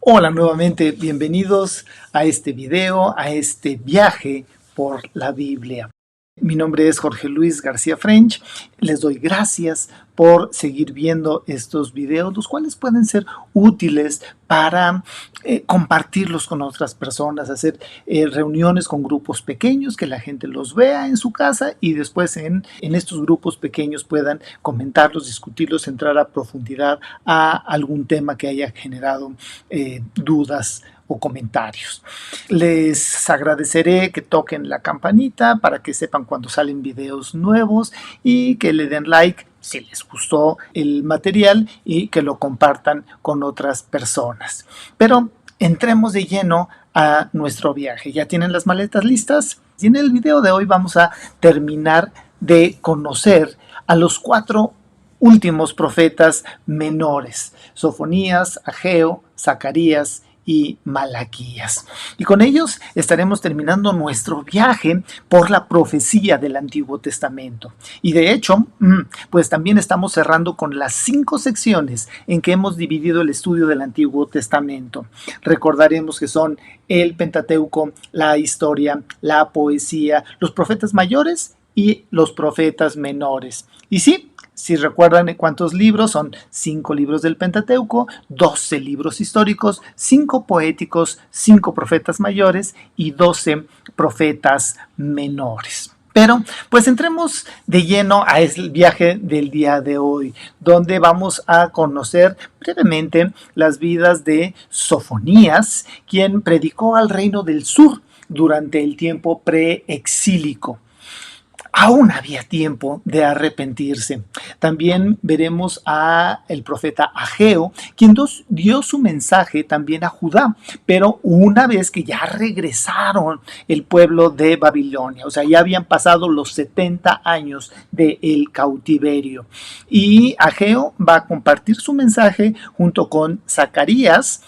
Hola nuevamente, bienvenidos a este video, a este viaje por la Biblia. Mi nombre es Jorge Luis García French. Les doy gracias por seguir viendo estos videos, los cuales pueden ser útiles para compartirlos con otras personas, hacer reuniones con grupos pequeños, que la gente los vea en su casa y después en estos grupos pequeños puedan comentarlos, discutirlos, entrar a profundidad a algún tema que haya generado dudas o comentarios. Les agradeceré que toquen la campanita para que sepan cuando salen videos nuevos y que le den like si les gustó el material y que lo compartan con otras personas. Pero entremos de lleno a nuestro viaje. ¿Ya tienen las maletas listas? Y en el video de hoy vamos a terminar de conocer a los 4 últimos profetas menores: Sofonías, Ageo, Zacarías y Malaquías. Y con ellos estaremos terminando nuestro viaje por la profecía del Antiguo Testamento. Y de hecho, pues también estamos cerrando con las 5 secciones en que hemos dividido el estudio del Antiguo Testamento. Recordaremos que son el Pentateuco, la historia, la poesía, los profetas mayores y los profetas menores. Y sí, si recuerdan cuántos libros, son 5 libros del Pentateuco, 12 libros históricos, 5 poéticos, 5 profetas mayores y 12 profetas menores. Pero pues entremos de lleno a el viaje del día de hoy, donde vamos a conocer brevemente las vidas de Sofonías, quien predicó al reino del sur durante el tiempo preexílico. Aún había tiempo de arrepentirse. También veremos a el profeta Ageo, quien dio su mensaje también a Judá, pero una vez que ya regresaron el pueblo de Babilonia, o sea, ya habían pasado los 70 años del cautiverio. Y Ageo va a compartir su mensaje junto con Zacarías,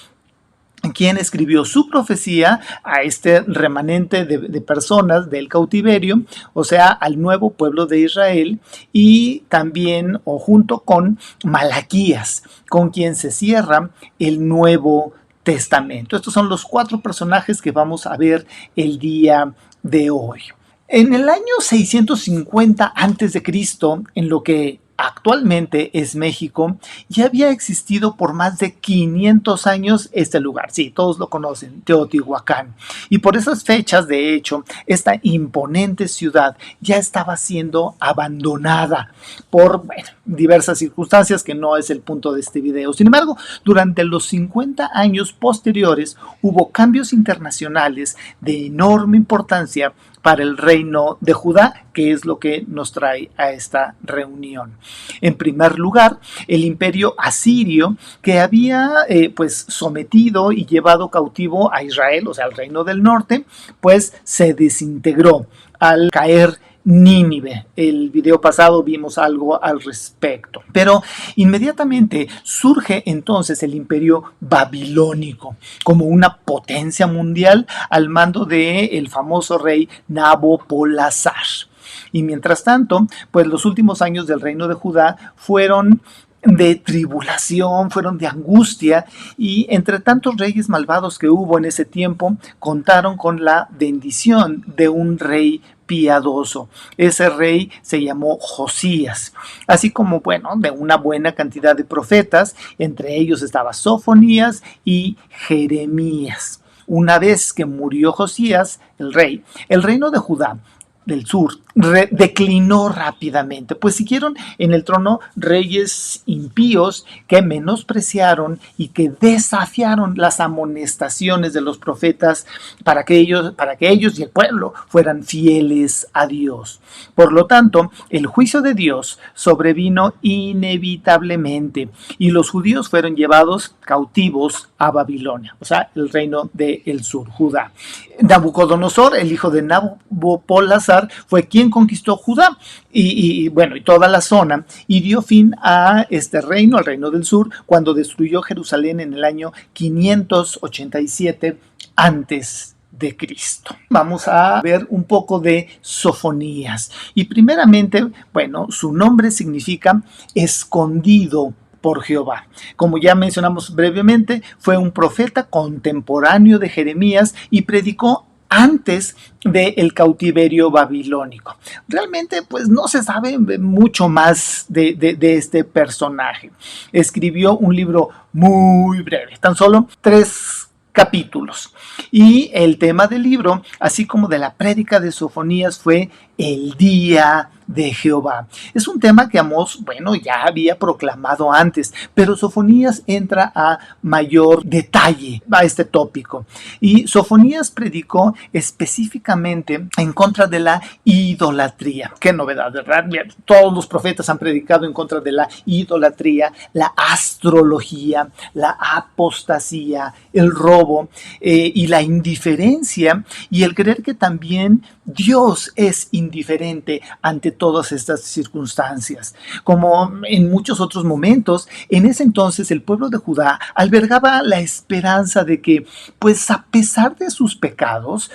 quien escribió su profecía a este remanente de personas del cautiverio, o sea, al nuevo pueblo de Israel, y también o junto con Malaquías, con quien se cierra el Nuevo Testamento. Estos son los 4 personajes que vamos a ver el día de hoy. En el año 650 a.C., en lo que actualmente es México, ya había existido por más de 500 años este lugar. Sí, todos lo conocen, Teotihuacán. Y por esas fechas, de hecho, esta imponente ciudad ya estaba siendo abandonada por diversas circunstancias que no es el punto de este video. Sin embargo, durante los 50 años posteriores hubo cambios internacionales de enorme importancia para el reino de Judá, que es lo que nos trae a esta reunión. En primer lugar, el imperio asirio, que había pues sometido y llevado cautivo a Israel, o sea, al reino del norte, pues se desintegró al caer Nínive. El video pasado vimos algo al respecto. Pero inmediatamente surge entonces el imperio babilónico como una potencia mundial al mando del famoso rey Nabopolassar. Y mientras tanto, pues los últimos años del reino de Judá fueron de tribulación, fueron de angustia, y entre tantos reyes malvados que hubo en ese tiempo, contaron con la bendición de un rey piadoso. Ese rey se llamó Josías, así como, de una buena cantidad de profetas. Entre ellos estaba Sofonías y Jeremías. Una vez que murió Josías, el reino de Judá del sur declinó rápidamente, pues siguieron en el trono reyes impíos que menospreciaron y que desafiaron las amonestaciones de los profetas para que ellos y el pueblo fueran fieles a Dios. Por lo tanto, el juicio de Dios sobrevino inevitablemente y los judíos fueron llevados cautivos a Babilonia, o sea, el reino del sur, Judá. Nabucodonosor, el hijo de Nabopolassar, fue quien conquistó Judá y toda la zona, y dio fin a este reino, al reino del sur, cuando destruyó Jerusalén en el año 587 antes de Cristo. Vamos a ver un poco de Sofonías. Y primeramente, su nombre significa escondido por Jehová. Como ya mencionamos brevemente, fue un profeta contemporáneo de Jeremías y predicó antes del cautiverio babilónico. Realmente, pues no se sabe mucho más de este personaje. Escribió un libro muy breve, tan solo 3 capítulos. Y el tema del libro, así como de la prédica de Sofonías, fue el día de Jehová. Es un tema que Amós, bueno, ya había proclamado antes, pero Sofonías entra a mayor detalle a este tópico. Y Sofonías predicó específicamente en contra de la idolatría. Qué novedad, ¿verdad? Todos los profetas han predicado en contra de la idolatría, la astrología, la apostasía, el robo y la indiferencia y el creer que también Dios es indiferente ante todas estas circunstancias. Como en muchos otros momentos, en ese entonces el pueblo de Judá albergaba la esperanza de que, pues a pesar de sus pecados,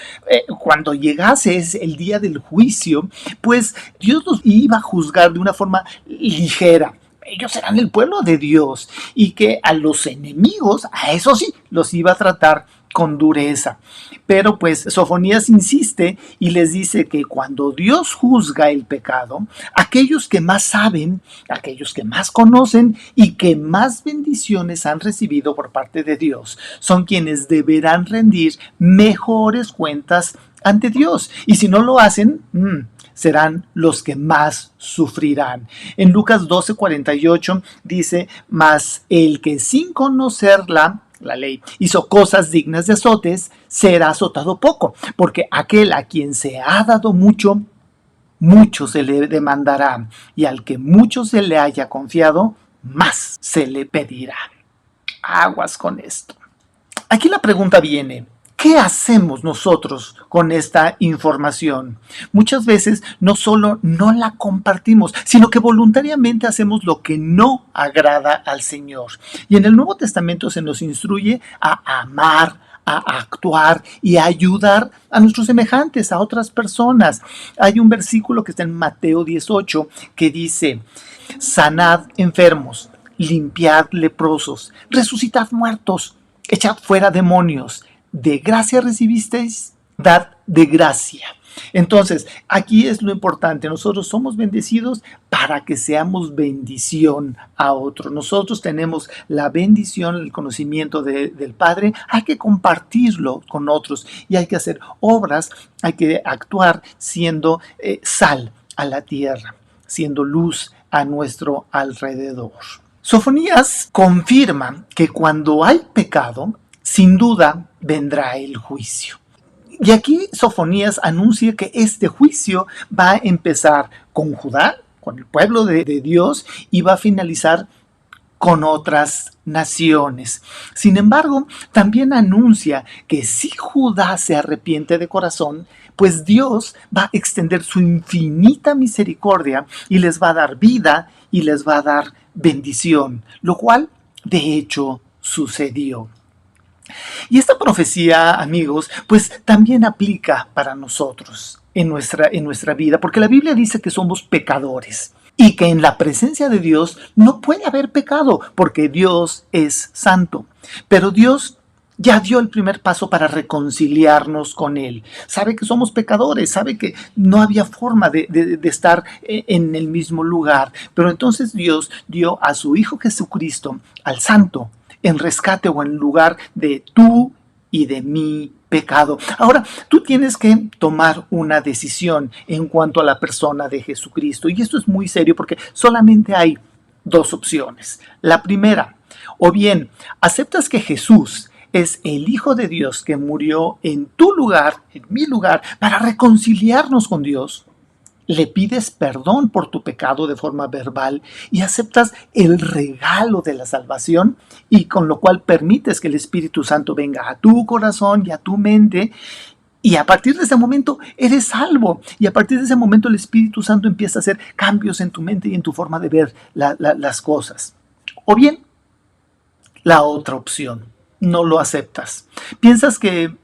cuando llegase el día del juicio, pues Dios los iba a juzgar de una forma ligera. Ellos eran el pueblo de Dios y que a los enemigos, a eso sí, los iba a tratar con dureza. Pero pues Sofonías insiste y les dice que cuando Dios juzga el pecado, aquellos que más saben, aquellos que más conocen y que más bendiciones han recibido por parte de Dios, son quienes deberán rendir mejores cuentas ante Dios. Y si no lo hacen, serán los que más sufrirán. En Lucas 12:48 dice, mas el que sin conocerla, la ley, hizo cosas dignas de azotes, será azotado poco, porque aquel a quien se ha dado mucho, mucho se le demandará, y al que mucho se le haya confiado, más se le pedirá. Aguas con esto. Aquí la pregunta viene, ¿qué hacemos nosotros con esta información? Muchas veces no solo no la compartimos, sino que voluntariamente hacemos lo que no agrada al Señor. Y en el Nuevo Testamento se nos instruye a amar, a actuar y a ayudar a nuestros semejantes, a otras personas. Hay un versículo que está en Mateo 18 que dice, sanad enfermos, limpiad leprosos, resucitad muertos, echad fuera demonios. De gracia recibisteis, dad de gracia. Entonces, aquí es lo importante. Nosotros somos bendecidos para que seamos bendición a otros. Nosotros tenemos la bendición, el conocimiento del Padre. Hay que compartirlo con otros y hay que hacer obras, hay que actuar siendo sal a la tierra, siendo luz a nuestro alrededor. Sofonías confirma que cuando hay pecado, sin duda vendrá el juicio. Y aquí Sofonías anuncia que este juicio va a empezar con Judá, con el pueblo de Dios, y va a finalizar con otras naciones. Sin embargo, también anuncia que si Judá se arrepiente de corazón, pues Dios va a extender su infinita misericordia y les va a dar vida y les va a dar bendición, lo cual de hecho sucedió. Y esta profecía, amigos, pues también aplica para nosotros en nuestra vida, porque la Biblia dice que somos pecadores y que en la presencia de Dios no puede haber pecado, porque Dios es santo. Pero Dios ya dio el primer paso para reconciliarnos con Él. Sabe que somos pecadores, sabe que no había forma de estar en el mismo lugar, pero entonces Dios dio a su Hijo Jesucristo, al Santo, en rescate o en lugar de tú y de mi pecado. Ahora, tú tienes que tomar una decisión en cuanto a la persona de Jesucristo. Y esto es muy serio porque solamente hay 2 opciones. La primera, o bien aceptas que Jesús es el Hijo de Dios que murió en tu lugar, en mi lugar, para reconciliarnos con Dios. Le pides perdón por tu pecado de forma verbal y aceptas el regalo de la salvación y con lo cual permites que el Espíritu Santo venga a tu corazón y a tu mente y a partir de ese momento eres salvo y a partir de ese momento el Espíritu Santo empieza a hacer cambios en tu mente y en tu forma de ver las cosas. O bien, la otra opción, no lo aceptas. Piensas que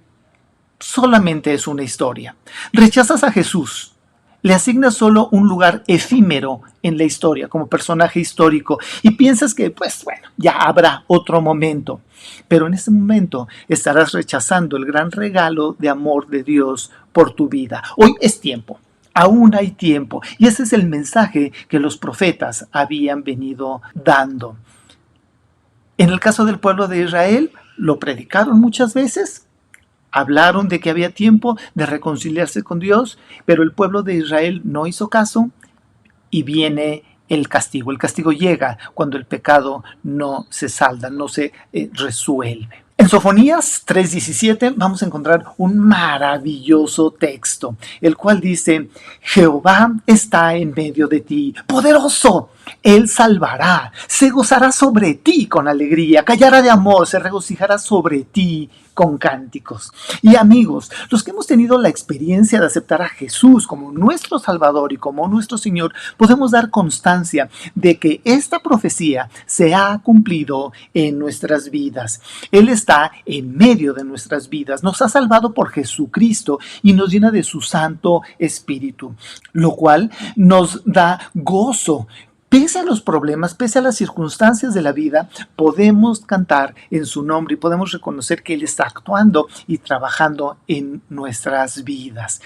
solamente es una historia. Rechazas a Jesús. le asignas solo un lugar efímero en la historia, como personaje histórico, y piensas que, pues bueno, ya habrá otro momento. Pero en ese momento estarás rechazando el gran regalo de amor de Dios por tu vida. Hoy es tiempo. Aún hay tiempo. Y ese es el mensaje que los profetas habían venido dando. En el caso del pueblo de Israel, lo predicaron muchas veces. Hablaron de que había tiempo de reconciliarse con Dios, pero el pueblo de Israel no hizo caso y viene el castigo. El castigo llega cuando el pecado no se salda, no se resuelve. En Sofonías 3:17 vamos a encontrar un maravilloso texto, el cual dice: Jehová está en medio de ti, poderoso. Él salvará, se gozará sobre ti con alegría, callará de amor, se regocijará sobre ti con cánticos. Y amigos, los que hemos tenido la experiencia de aceptar a Jesús como nuestro Salvador y como nuestro Señor, podemos dar constancia de que esta profecía se ha cumplido en nuestras vidas. Él está en medio de nuestras vidas, nos ha salvado por Jesucristo y nos llena de su Santo Espíritu, lo cual nos da gozo. Pese a los problemas, pese a las circunstancias de la vida, podemos cantar en su nombre y podemos reconocer que Él está actuando y trabajando en nuestras vidas.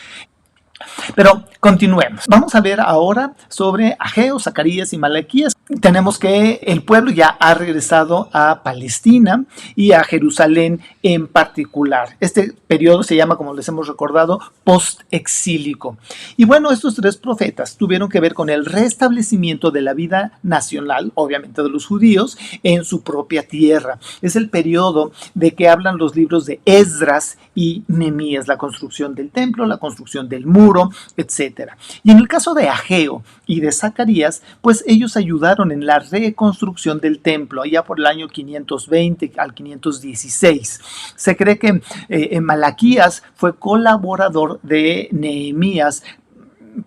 Pero continuemos. Vamos a ver ahora sobre Ageo, Zacarías y Malaquías. Tenemos que el pueblo ya ha regresado a Palestina y a Jerusalén en particular. Este periodo se llama, como les hemos recordado, post-exílico. Y bueno, estos tres profetas tuvieron que ver con el restablecimiento de la vida nacional, obviamente de los judíos, en su propia tierra. Es el periodo de que hablan los libros de Esdras y Nehemías, la construcción del templo, la construcción del muro, etcétera. Y en el caso de Ageo y de Zacarías, pues ellos ayudaron en la reconstrucción del templo, allá por el año 520 al 516. Se cree que Malaquías fue colaborador de Nehemías,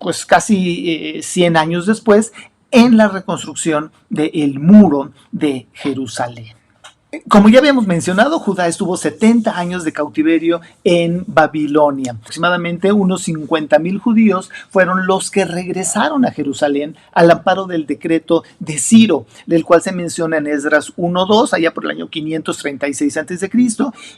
pues casi 100 años después, en la reconstrucción del muro de Jerusalén. Como ya habíamos mencionado, Judá estuvo 70 años de cautiverio en Babilonia. Aproximadamente unos 50,000 judíos fueron los que regresaron a Jerusalén al amparo del decreto de Ciro, del cual se menciona en Esdras 1:2, allá por el año 536 a.C.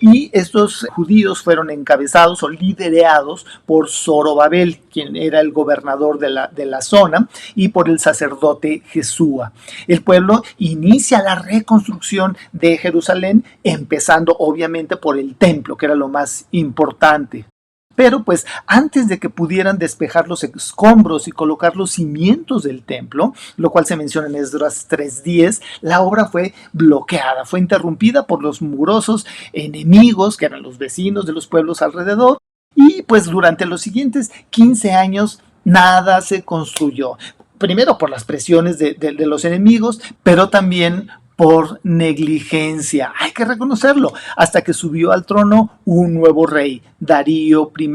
Y estos judíos fueron encabezados o liderados por Zorobabel, quien era el gobernador de la zona, y por el sacerdote Jesúa. El pueblo inicia la reconstrucción de Jerusalén, empezando obviamente por el templo, que era lo más importante. Pero pues antes de que pudieran despejar los escombros y colocar los cimientos del templo, lo cual se menciona en Esdras 3:10, la obra fue bloqueada, fue interrumpida por los murosos enemigos, que eran los vecinos de los pueblos alrededor, y pues durante los siguientes 15 años nada se construyó. Primero por las presiones de los enemigos, pero también por negligencia, hay que reconocerlo, hasta que subió al trono un nuevo rey, Darío I,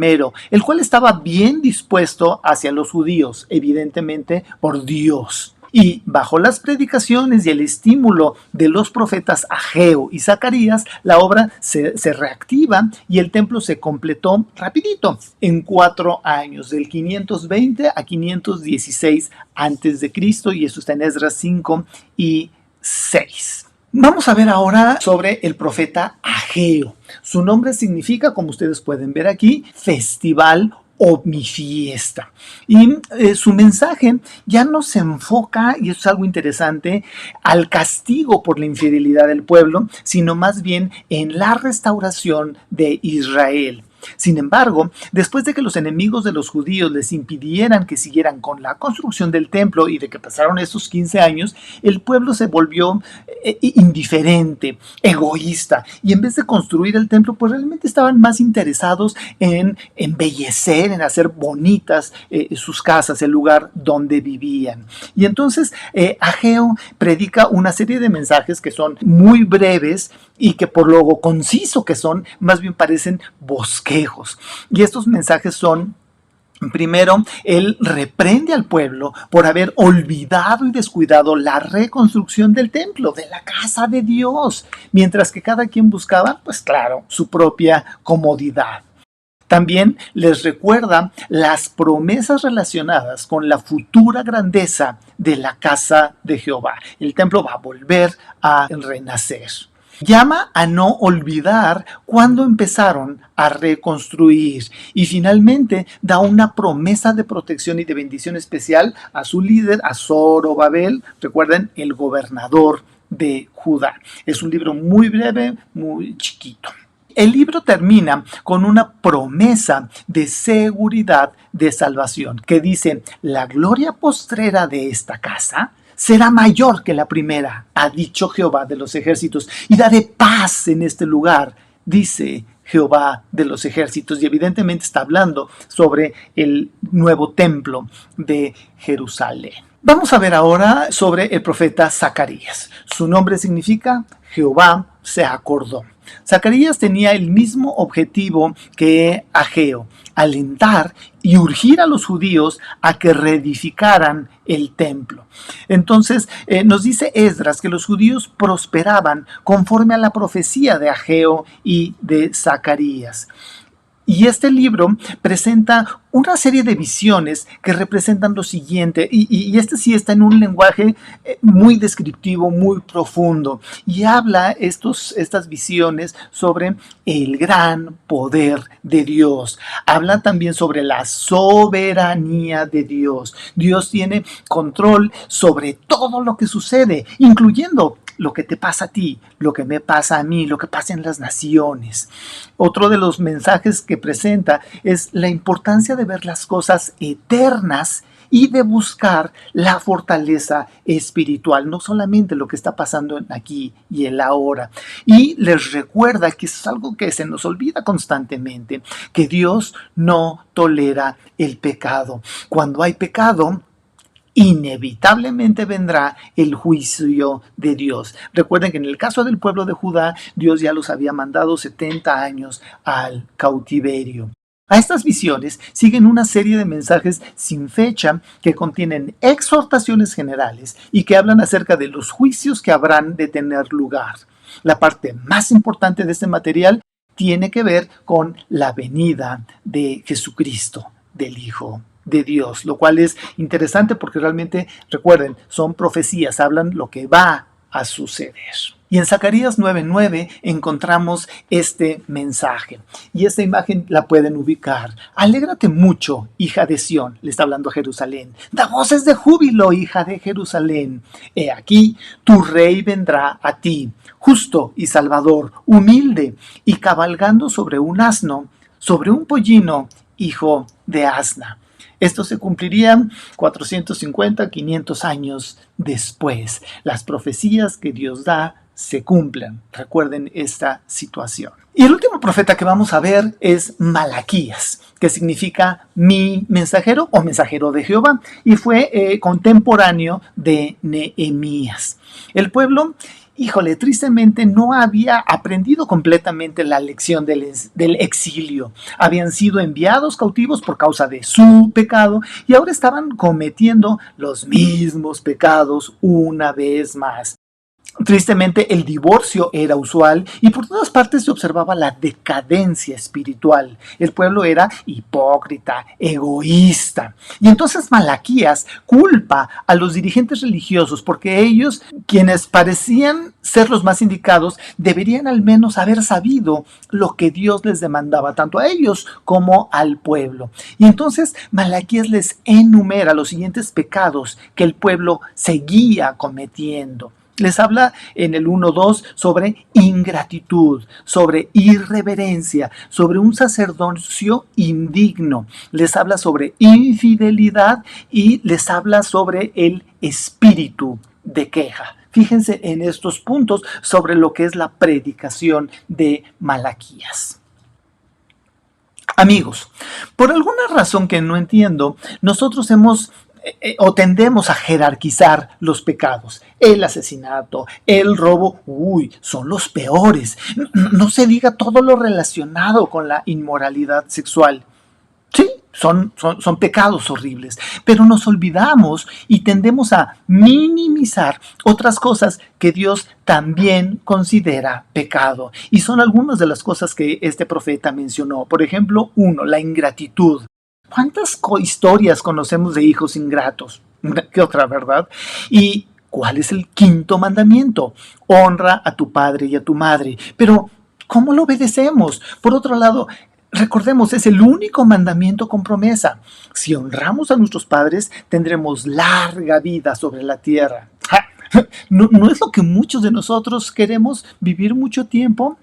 el cual estaba bien dispuesto hacia los judíos, evidentemente por Dios. Y bajo las predicaciones y el estímulo de los profetas Ageo y Zacarías, la obra se reactiva y el templo se completó rapidito, en 4 años, del 520 a 516 a.C., y eso está en Esdras 5 y 6. Vamos a ver ahora sobre el profeta Ageo. Su nombre significa, como ustedes pueden ver aquí, festival o mi fiesta. Y su mensaje ya no se enfoca, y eso es algo interesante, al castigo por la infidelidad del pueblo, sino más bien en la restauración de Israel. Sin embargo, después de que los enemigos de los judíos les impidieran que siguieran con la construcción del templo y de que pasaron estos 15 años, el pueblo se volvió indiferente, egoísta, y en vez de construir el templo, pues realmente estaban más interesados en embellecer, en hacer bonitas sus casas, el lugar donde vivían. Y entonces Ageo predica una serie de mensajes que son muy breves y que por lo conciso que son, más bien parecen bosquejos. Y estos mensajes son: primero, él reprende al pueblo por haber olvidado y descuidado la reconstrucción del templo, de la casa de Dios, mientras que cada quien buscaba, pues claro, su propia comodidad. También les recuerda las promesas relacionadas con la futura grandeza de la casa de Jehová. El templo va a volver a renacer. Llama a no olvidar cuándo empezaron a reconstruir y finalmente da una promesa de protección y de bendición especial a su líder, a Zorobabel, recuerden, el gobernador de Judá. Es un libro muy breve, muy chiquito. El libro termina con una promesa de seguridad de salvación que dice: la gloria postrera de esta casa será mayor que la primera, ha dicho Jehová de los ejércitos, y daré paz en este lugar, dice Jehová de los ejércitos. Y evidentemente está hablando sobre el nuevo templo de Jerusalén. Vamos a ver ahora sobre el profeta Zacarías. Su nombre significa Jehová se acordó. Zacarías tenía el mismo objetivo que Ageo: alentar y urgir a los judíos a que reedificaran el templo. Entonces nos dice Esdras que los judíos prosperaban conforme a la profecía de Ageo y de Zacarías. Y este libro presenta una serie de visiones que representan lo siguiente, y este sí está en un lenguaje muy descriptivo, muy profundo, y habla estas visiones sobre el gran poder de Dios. Habla también sobre la soberanía de Dios. Dios tiene control sobre todo lo que sucede, incluyendo lo que te pasa a ti, lo que me pasa a mí, lo que pasa en las naciones. Otro de los mensajes que presenta es la importancia de ver las cosas eternas y de buscar la fortaleza espiritual, no solamente lo que está pasando aquí y el ahora. Y les recuerda que es algo que se nos olvida constantemente, que Dios no tolera el pecado. Cuando hay pecado, inevitablemente vendrá el juicio de Dios. Recuerden que en el caso del pueblo de Judá, Dios ya los había mandado 70 años al cautiverio. A estas visiones siguen una serie de mensajes sin fecha que contienen exhortaciones generales y que hablan acerca de los juicios que habrán de tener lugar. La parte más importante de este material tiene que ver con la venida de Jesucristo, del Hijo de Dios, lo cual es interesante porque realmente, recuerden, son profecías, hablan lo que va a suceder. Y en Zacarías 9:9 encontramos este mensaje. Y esta imagen la pueden ubicar. Alégrate mucho, hija de Sión, le está hablando a Jerusalén. Da voces de júbilo, hija de Jerusalén. He aquí, tu rey vendrá a ti, justo y salvador, humilde, y cabalgando sobre un asno, sobre un pollino, hijo de asna. Esto se cumpliría 450, 500 años después. Las profecías que Dios da se cumplen. Recuerden esta situación. Y el último profeta que vamos a ver es Malaquías, que significa mi mensajero o mensajero de Jehová, y fue contemporáneo de Nehemías. El pueblo, híjole, tristemente no había aprendido completamente la lección del exilio. Habían sido enviados cautivos por causa de su pecado y ahora estaban cometiendo los mismos pecados una vez más. Tristemente, el divorcio era usual y por todas partes se observaba la decadencia espiritual. El pueblo era hipócrita, egoísta. Y entonces Malaquías culpa a los dirigentes religiosos porque ellos, quienes parecían ser los más indicados, deberían al menos haber sabido lo que Dios les demandaba, tanto a ellos como al pueblo. Y entonces Malaquías les enumera los siguientes pecados que el pueblo seguía cometiendo. Les habla en el 1:2 sobre ingratitud, sobre irreverencia, sobre un sacerdocio indigno. Les habla sobre infidelidad y les habla sobre el espíritu de queja. Fíjense en estos puntos sobre lo que es la predicación de Malaquías. Amigos, por alguna razón que no entiendo, nosotros o tendemos a jerarquizar los pecados. El asesinato, el robo, son los peores. No se diga todo lo relacionado con la inmoralidad sexual. Sí, son pecados horribles, pero nos olvidamos y tendemos a minimizar otras cosas que Dios también considera pecado. Y son algunas de las cosas que este profeta mencionó. Por ejemplo, uno, la ingratitud. ¿Cuántas historias conocemos de hijos ingratos? ¿Qué otra, verdad? Y ¿cuál es el quinto mandamiento? Honra a tu padre y a tu madre. Pero, ¿cómo lo obedecemos? Por otro lado, recordemos, es el único mandamiento con promesa. Si honramos a nuestros padres, tendremos larga vida sobre la tierra. ¿No es lo que muchos de nosotros queremos, vivir mucho tiempo?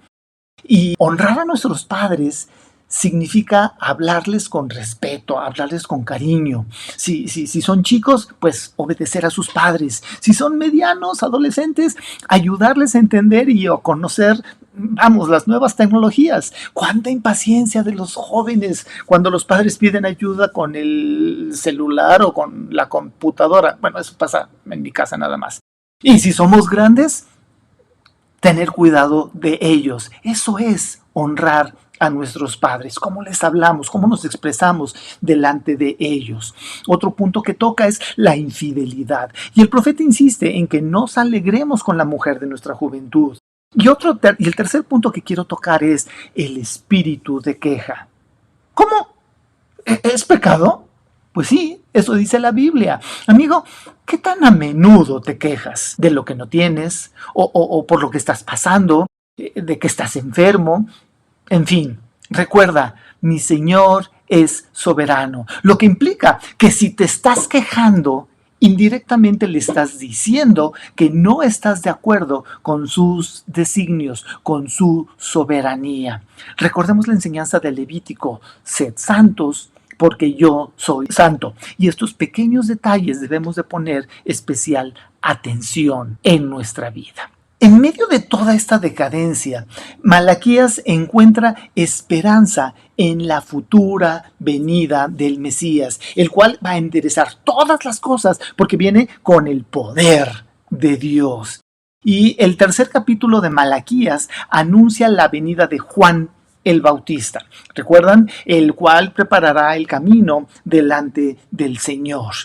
Y honrar a nuestros padres significa hablarles con respeto, hablarles con cariño. Si son chicos, pues obedecer a sus padres. Si son medianos, adolescentes, ayudarles a entender y a conocer, las nuevas tecnologías. Cuánta impaciencia de los jóvenes cuando los padres piden ayuda con el celular o con la computadora. Bueno, eso pasa en mi casa nada más. Y si somos grandes, tener cuidado de ellos. Eso es honrar a nuestros padres, cómo les hablamos, cómo nos expresamos delante de ellos. Otro punto que toca es la infidelidad. Y el profeta insiste en que nos alegremos con la mujer de nuestra juventud. Y el tercer punto que quiero tocar es el espíritu de queja. ¿Cómo? ¿Es pecado? Pues sí, eso dice la Biblia. Amigo, ¿qué tan a menudo te quejas de lo que no tienes o por lo que estás pasando, de que estás enfermo? En fin, recuerda, mi Señor es soberano, lo que implica que si te estás quejando, indirectamente le estás diciendo que no estás de acuerdo con sus designios, con su soberanía. Recordemos la enseñanza de Levítico: sed santos porque yo soy santo. Y estos pequeños detalles debemos de poner especial atención en nuestra vida. En medio de toda esta decadencia, Malaquías encuentra esperanza en la futura venida del Mesías, el cual va a enderezar todas las cosas porque viene con el poder de Dios. Y el tercer capítulo de Malaquías anuncia la venida de Juan el Bautista, ¿recuerdan? El cual preparará el camino delante del Señor.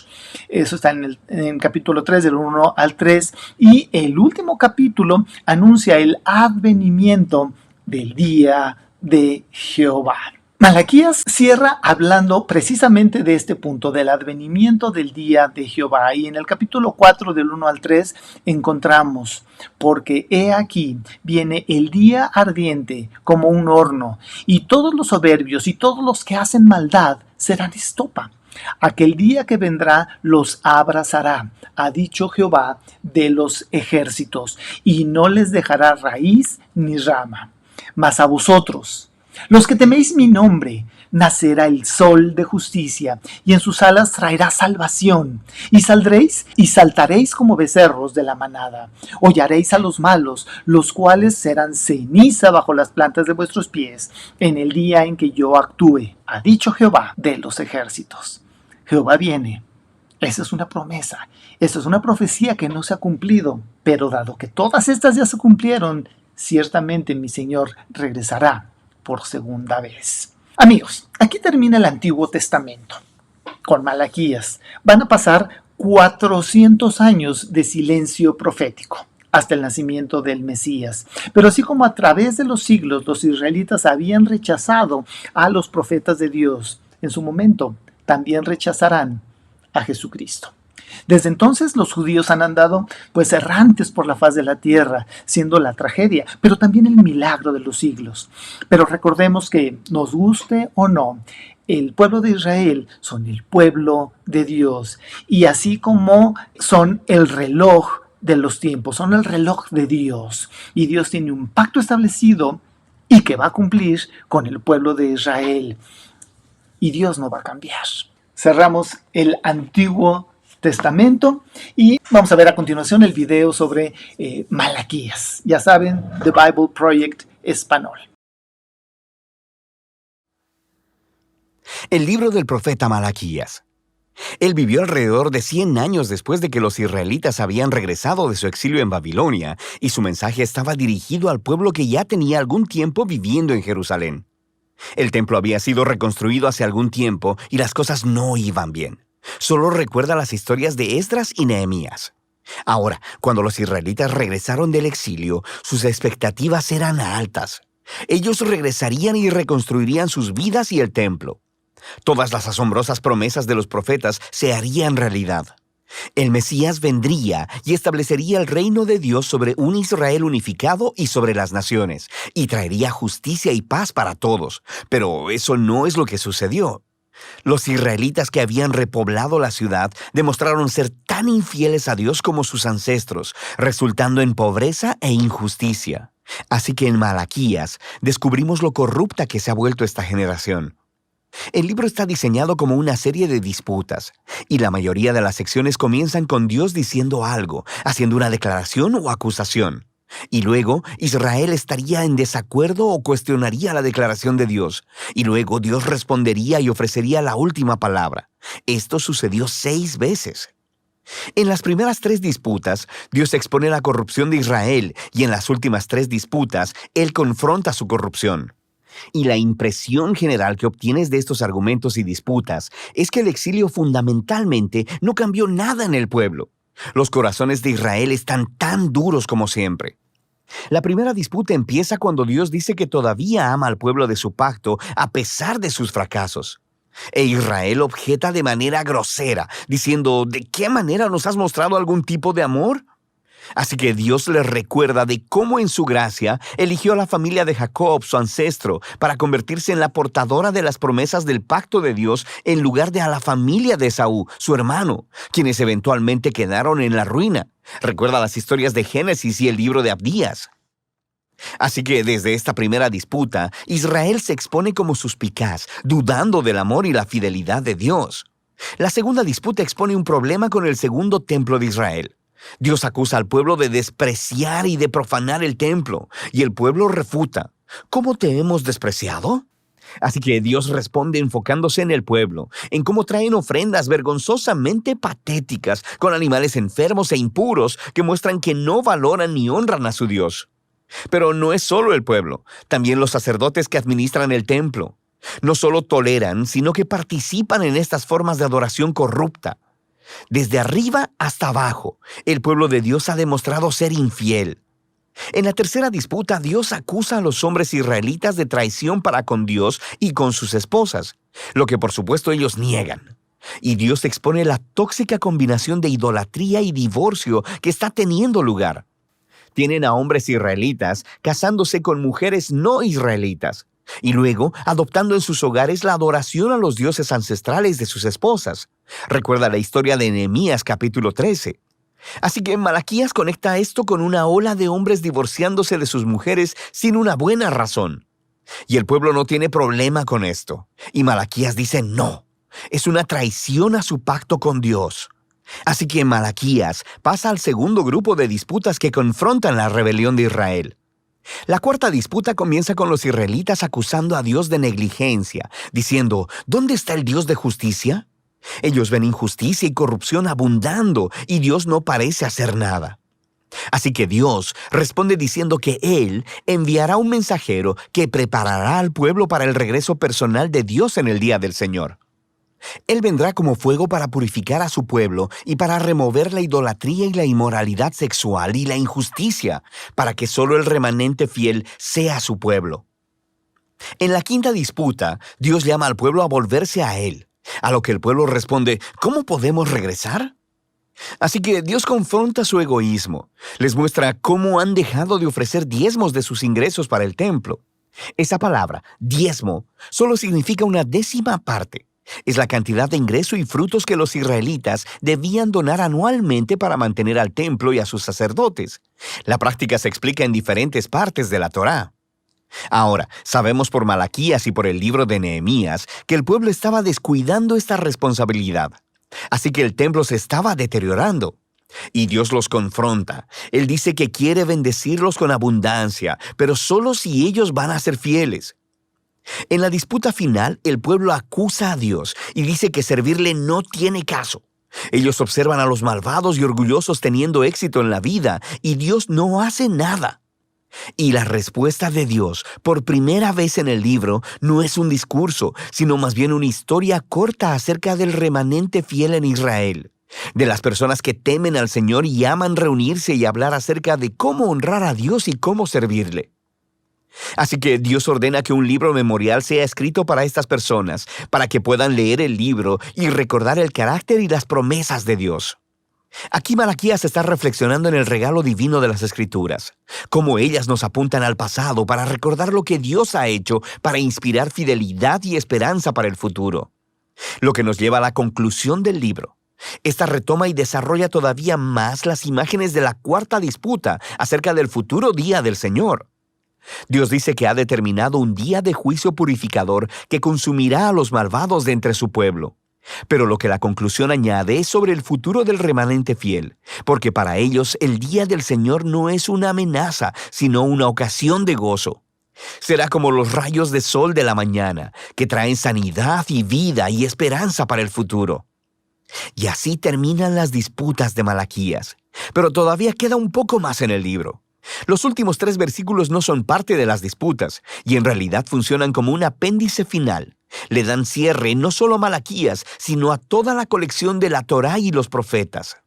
Eso está en el capítulo 3, del 1 al 3. Y el último capítulo anuncia el advenimiento del día de Jehová. Malaquías cierra hablando precisamente de este punto, del advenimiento del día de Jehová. Y en el capítulo 4, del 1 al 3, encontramos: porque he aquí viene el día ardiente como un horno, y todos los soberbios y todos los que hacen maldad serán estopa. Aquel día que vendrá los abrazará, ha dicho Jehová de los ejércitos, y no les dejará raíz ni rama. Mas a vosotros, los que teméis mi nombre, nacerá el sol de justicia, y en sus alas traerá salvación. Y saldréis y saltaréis como becerros de la manada. Hollaréis a los malos, los cuales serán ceniza bajo las plantas de vuestros pies, en el día en que yo actúe, ha dicho Jehová de los ejércitos. Jehová viene. Esa es una promesa. Esa es una profecía que no se ha cumplido. Pero dado que todas estas ya se cumplieron, ciertamente mi Señor regresará por segunda vez. Amigos, aquí termina el Antiguo Testamento con Malaquías. Van a pasar 400 años de silencio profético hasta el nacimiento del Mesías. Pero así como a través de los siglos los israelitas habían rechazado a los profetas de Dios, en su momento también rechazarán a Jesucristo. Desde entonces los judíos han andado pues errantes por la faz de la tierra, siendo la tragedia, pero también el milagro de los siglos. Pero recordemos que, nos guste o no, el pueblo de Israel son el pueblo de Dios, y así como son el reloj de los tiempos, son el reloj de Dios, y Dios tiene un pacto establecido y que va a cumplir con el pueblo de Israel, y Dios no va a cambiar. Cerramos el Antiguo Testamento y vamos a ver a continuación el video sobre Malaquías. Ya saben, The Bible Project Español. El libro del profeta Malaquías. Él vivió alrededor de 100 años después de que los israelitas habían regresado de su exilio en Babilonia, y su mensaje estaba dirigido al pueblo que ya tenía algún tiempo viviendo en Jerusalén. El templo había sido reconstruido hace algún tiempo y las cosas no iban bien. Solo recuerda las historias de Esdras y Nehemías. Ahora, cuando los israelitas regresaron del exilio, sus expectativas eran altas. Ellos regresarían y reconstruirían sus vidas y el templo. Todas las asombrosas promesas de los profetas se harían realidad. El Mesías vendría y establecería el reino de Dios sobre un Israel unificado y sobre las naciones, y traería justicia y paz para todos. Pero eso no es lo que sucedió. Los israelitas que habían repoblado la ciudad demostraron ser tan infieles a Dios como sus ancestros, resultando en pobreza e injusticia. Así que en Malaquías descubrimos lo corrupta que se ha vuelto esta generación. El libro está diseñado como una serie de disputas, y la mayoría de las secciones comienzan con Dios diciendo algo, haciendo una declaración o acusación. Y luego Israel estaría en desacuerdo o cuestionaría la declaración de Dios. Y luego Dios respondería y ofrecería la última palabra. Esto sucedió 6 veces. En las primeras 3 disputas, Dios expone la corrupción de Israel, y en las últimas 3 disputas, Él confronta su corrupción. Y la impresión general que obtienes de estos argumentos y disputas es que el exilio fundamentalmente no cambió nada en el pueblo. Los corazones de Israel están tan duros como siempre. La primera disputa empieza cuando Dios dice que todavía ama al pueblo de su pacto a pesar de sus fracasos. E Israel objeta de manera grosera, diciendo, ¿de qué manera nos has mostrado algún tipo de amor? Así que Dios les recuerda de cómo en su gracia eligió a la familia de Jacob, su ancestro, para convertirse en la portadora de las promesas del pacto de Dios en lugar de a la familia de Esaú, su hermano, quienes eventualmente quedaron en la ruina. Recuerda las historias de Génesis y el libro de Abdías. Así que desde esta primera disputa, Israel se expone como suspicaz, dudando del amor y la fidelidad de Dios. La segunda disputa expone un problema con el segundo templo de Israel. Dios acusa al pueblo de despreciar y de profanar el templo, y el pueblo refuta. ¿Cómo te hemos despreciado? Así que Dios responde enfocándose en el pueblo, en cómo traen ofrendas vergonzosamente patéticas con animales enfermos e impuros que muestran que no valoran ni honran a su Dios. Pero no es solo el pueblo, también los sacerdotes que administran el templo. No solo toleran, sino que participan en estas formas de adoración corrupta. Desde arriba hasta abajo, el pueblo de Dios ha demostrado ser infiel. En la tercera disputa, Dios acusa a los hombres israelitas de traición para con Dios y con sus esposas, lo que por supuesto ellos niegan. Y Dios expone la tóxica combinación de idolatría y divorcio que está teniendo lugar. Tienen a hombres israelitas casándose con mujeres no israelitas, y luego adoptando en sus hogares la adoración a los dioses ancestrales de sus esposas. Recuerda la historia de Nehemías capítulo 13. Así que Malaquías conecta esto con una ola de hombres divorciándose de sus mujeres sin una buena razón. Y el pueblo no tiene problema con esto. Y Malaquías dice no. Es una traición a su pacto con Dios. Así que Malaquías pasa al segundo grupo de disputas que confrontan la rebelión de Israel. La cuarta disputa comienza con los israelitas acusando a Dios de negligencia, diciendo, ¿dónde está el Dios de justicia? Ellos ven injusticia y corrupción abundando y Dios no parece hacer nada. Así que Dios responde diciendo que Él enviará un mensajero que preparará al pueblo para el regreso personal de Dios en el día del Señor. Él vendrá como fuego para purificar a su pueblo y para remover la idolatría y la inmoralidad sexual y la injusticia, para que solo el remanente fiel sea su pueblo. En la quinta disputa, Dios llama al pueblo a volverse a Él, a lo que el pueblo responde, ¿cómo podemos regresar? Así que Dios confronta su egoísmo, les muestra cómo han dejado de ofrecer diezmos de sus ingresos para el templo. Esa palabra, diezmo, solo significa una décima parte. Es la cantidad de ingreso y frutos que los israelitas debían donar anualmente para mantener al templo y a sus sacerdotes. La práctica se explica en diferentes partes de la Torá. Ahora, sabemos por Malaquías y por el libro de Nehemías que el pueblo estaba descuidando esta responsabilidad. Así que el templo se estaba deteriorando. Y Dios los confronta. Él dice que quiere bendecirlos con abundancia, pero solo si ellos van a ser fieles. En la disputa final, el pueblo acusa a Dios y dice que servirle no tiene caso. Ellos observan a los malvados y orgullosos teniendo éxito en la vida y Dios no hace nada. Y la respuesta de Dios, por primera vez en el libro, no es un discurso, sino más bien una historia corta acerca del remanente fiel en Israel, de las personas que temen al Señor y aman reunirse y hablar acerca de cómo honrar a Dios y cómo servirle. Así que Dios ordena que un libro memorial sea escrito para estas personas, para que puedan leer el libro y recordar el carácter y las promesas de Dios. Aquí Malaquías está reflexionando en el regalo divino de las Escrituras, cómo ellas nos apuntan al pasado para recordar lo que Dios ha hecho para inspirar fidelidad y esperanza para el futuro. Lo que nos lleva a la conclusión del libro. Esta retoma y desarrolla todavía más las imágenes de la cuarta disputa acerca del futuro día del Señor. Dios dice que ha determinado un día de juicio purificador que consumirá a los malvados de entre su pueblo. Pero lo que la conclusión añade es sobre el futuro del remanente fiel, porque para ellos el día del Señor no es una amenaza, sino una ocasión de gozo. Será como los rayos de sol de la mañana, que traen sanidad y vida y esperanza para el futuro. Y así terminan las disputas de Malaquías. Pero todavía queda un poco más en el libro. Los últimos 3 versículos no son parte de las disputas, y en realidad funcionan como un apéndice final. Le dan cierre no solo a Malaquías, sino a toda la colección de la Torá y los profetas.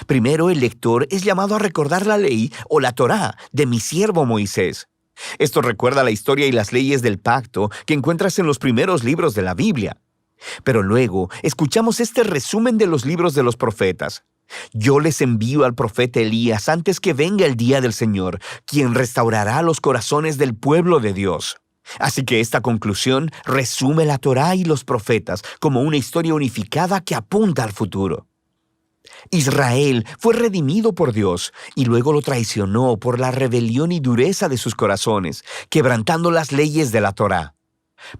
Primero, el lector es llamado a recordar la ley o la Torá de mi siervo Moisés. Esto recuerda la historia y las leyes del pacto que encuentras en los primeros libros de la Biblia. Pero luego, escuchamos este resumen de los libros de los profetas. Yo les envío al profeta Elías antes que venga el día del Señor, quien restaurará los corazones del pueblo de Dios. Así que esta conclusión resume la Torá y los profetas como una historia unificada que apunta al futuro. Israel fue redimido por Dios y luego lo traicionó por la rebelión y dureza de sus corazones, quebrantando las leyes de la Torá.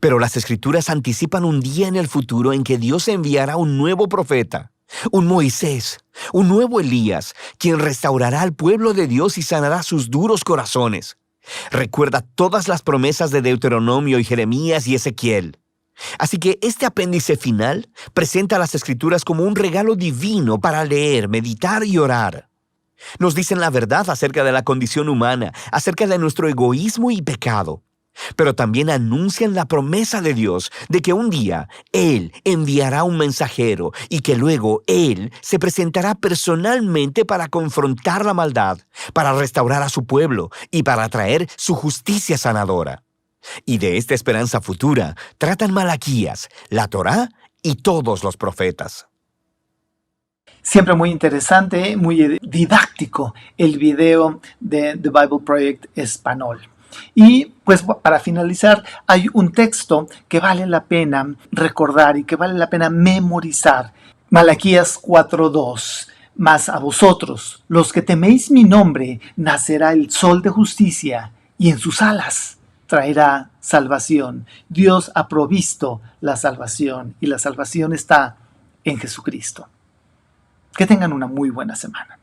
Pero las Escrituras anticipan un día en el futuro en que Dios enviará un nuevo profeta, un Moisés, un nuevo Elías, quien restaurará al pueblo de Dios y sanará sus duros corazones. Recuerda todas las promesas de Deuteronomio y Jeremías y Ezequiel. Así que este apéndice final presenta las Escrituras como un regalo divino para leer, meditar y orar. Nos dicen la verdad acerca de la condición humana, acerca de nuestro egoísmo y pecado. Pero también anuncian la promesa de Dios de que un día Él enviará un mensajero y que luego Él se presentará personalmente para confrontar la maldad, para restaurar a su pueblo y para traer su justicia sanadora. Y de esta esperanza futura tratan Malaquías, la Torá y todos los profetas. Siempre muy interesante, muy didáctico el video de The Bible Project Español. Y pues para finalizar, hay un texto que vale la pena recordar y que vale la pena memorizar. Malaquías 4:2. Mas a vosotros, los que teméis mi nombre, nacerá el sol de justicia, y en sus alas traerá salvación. Dios ha provisto la salvación, y la salvación está en Jesucristo. Que tengan una muy buena semana.